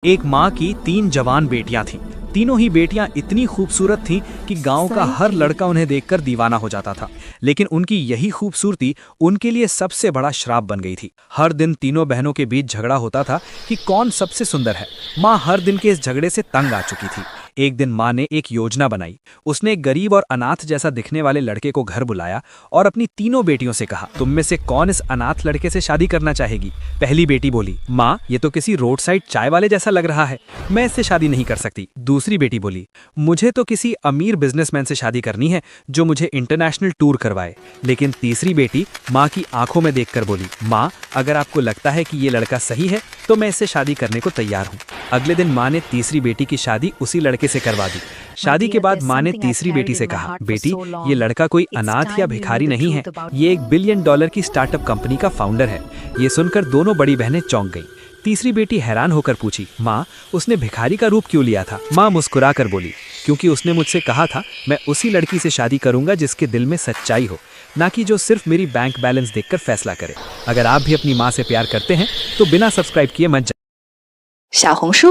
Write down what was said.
एक माँ की 3 जवान बेटियां थीं। तीनों ही बेटियां इतनी खूबसूरत थीं कि गांव का हर लड़का उन्हें देखकर दीवाना हो जाता था। लेकिन उनकी यही खूबसूरती उनके लिए सबसे बड़ा श्राप बन गई थी। हर दिन तीनों बहनों के बीच झगड़ा होता था कि कौन सबसे सुंदर है। माँ हर दिन के इस झगड़े से तंग आ चुकी थी। एक दिन माँ ने एक योजना बनाई। उसने एक गरीब और अनाथ जैसा दिखने वाले लड़के को घर बुलाया और अपनी तीनों बेटियों से कहा, तुम में से कौन इस अनाथ लड़के से शादी करना चाहेगी? पहली बेटी बोली, माँ ये तो किसी रोड साइड चाय वाले जैसा लग रहा है, मैं इससे शादी नहीं कर सकती। दूसरी बेटी बोली, मुझे तो किसी अमीर बिजनेसमैन से शादी करनी है जो मुझे इंटरनेशनल टूर करवाए। लेकिन तीसरी बेटी माँ की आंखों में देखकर बोली, माँ अगर आपको लगता है कि ये लड़का सही है तो मैं इससे शादी करने को तैयार हूँ। अगले दिन माँ ने तीसरी बेटी की शादी उसी लड़के से करवा दी। शादी के बाद माँ ने तीसरी बेटी से कहा, बेटी ये लड़का कोई अनाथ या भिखारी नहीं है, ये $1 बिलियन की स्टार्टअप कंपनी का फाउंडर है। ये सुनकर दोनों बड़ी बहनें चौंक गईं। तीसरी बेटी हैरान होकर पूछी, माँ उसने भिखारी का रूप क्यों लिया था? माँ मुस्कुराकर बोली, क्योंकि उसने मुझसे कहा था मैं उसी लड़की से शादी करूंगा जिसके दिल में सच्चाई हो, ना कि जो सिर्फ मेरी बैंक बैलेंस देखकर फैसला करे। अगर आप भी अपनी माँ से प्यार करते हैं तो बिना सब्सक्राइब किए मत जाइए। 小红书